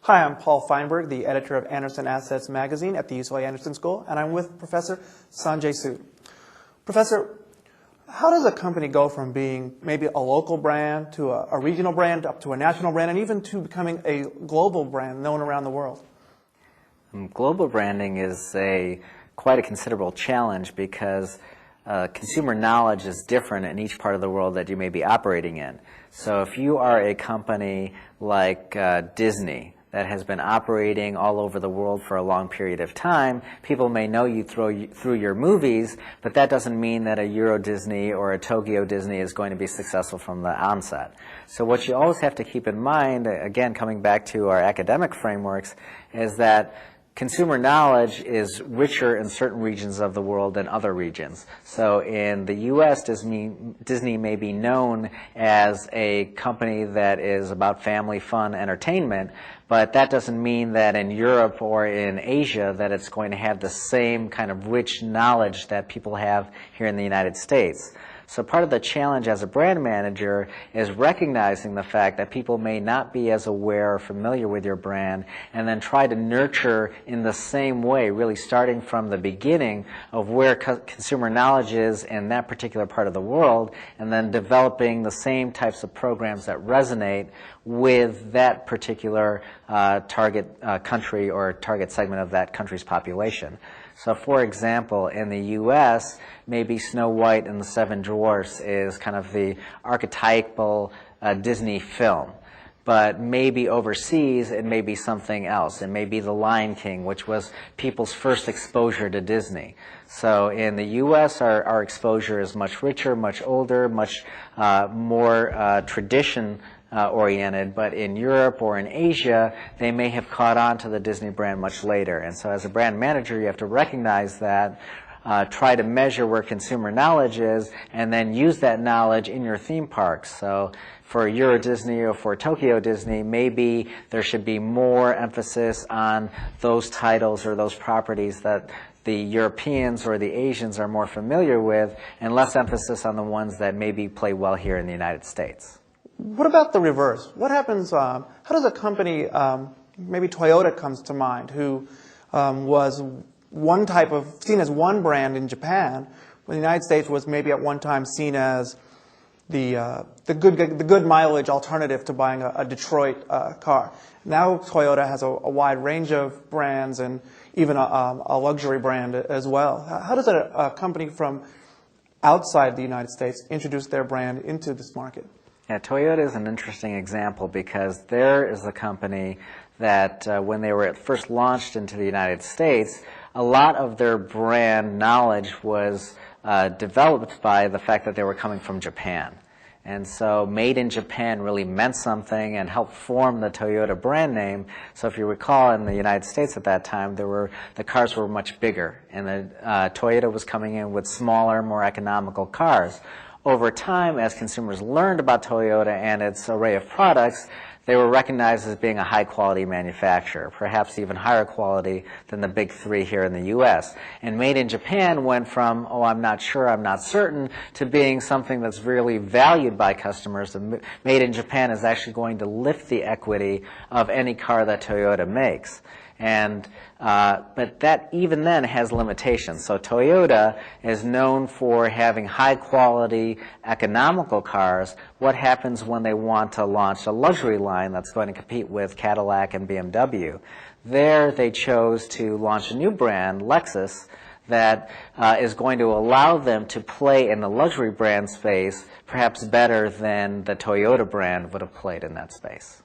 Hi, I'm Paul Feinberg, the editor of Anderson Assets magazine at the UCLA Anderson School, and I'm with Professor Sanjay Sood. Professor, how does a company go from being maybe a local brand to a regional brand up to a national brand and even to becoming a global brand known around the world? Global branding is quite a considerable challenge because consumer knowledge is different in each part of the world that you may be operating in. So if you are a company like Disney that has been operating all over the world for a long period of time, people may know you through your movies, but that doesn't mean that a Euro Disney or a Tokyo Disney is going to be successful from the onset. So what you always have to keep in mind, again coming back to our academic frameworks, is that consumer knowledge is richer in certain regions of the world than other regions. So in the U.S., Disney may be known as a company that is about family fun entertainment, but that doesn't mean that in Europe or in Asia that it's going to have the same kind of rich knowledge that people have here in the United States. So part of the challenge as a brand manager is recognizing the fact that people may not be as aware or familiar with your brand, and then try to nurture in the same way, really starting from the beginning of where consumer knowledge is in that particular part of the world, and then developing the same types of programs that resonate with that particular target country or target segment of that country's population. So for example, in the U.S., maybe Snow White and the Seven Dwarfs is kind of the archetypal Disney film. But maybe overseas, it may be something else. It may be The Lion King, which was people's first exposure to Disney. So in the U.S., our exposure is much richer, much older, much more tradition oriented, but in Europe or in Asia, they may have caught on to the Disney brand much later. And so as a brand manager, you have to recognize that, try to measure where consumer knowledge is, and then use that knowledge in your theme parks. So for Euro Disney or for Tokyo Disney, maybe there should be more emphasis on those titles or those properties that the Europeans or the Asians are more familiar with, and less emphasis on the ones that maybe play well here in the United States. What about the reverse? What happens, how does a company, maybe Toyota comes to mind, who was one type of, seen as one brand in Japan, when the United States was maybe at one time seen as the good mileage alternative to buying a Detroit car. Now Toyota has a wide range of brands and even a luxury brand as well. How does a company from outside the United States introduce their brand into this market? Yeah, Toyota is an interesting example because there is a company that when they were first launched into the United States, a lot of their brand knowledge was developed by the fact that they were coming from Japan. And so made in Japan really meant something and helped form the Toyota brand name. So if you recall, in the United States at that time, the cars were much bigger, and Toyota was coming in with smaller, more economical cars. Over time, as consumers learned about Toyota and its array of products, they were recognized as being a high-quality manufacturer, perhaps even higher quality than the big three here in the U.S. And made in Japan went from, oh, I'm not sure, I'm not certain, to being something that's really valued by customers. Made in Japan is actually going to lift the equity of any car that Toyota makes. And but that even then has limitations. So Toyota is known for having high quality, economical cars. What happens when they want to launch a luxury line that's going to compete with Cadillac and BMW? There they chose to launch a new brand, Lexus, that is going to allow them to play in the luxury brand space perhaps better than the Toyota brand would have played in that space.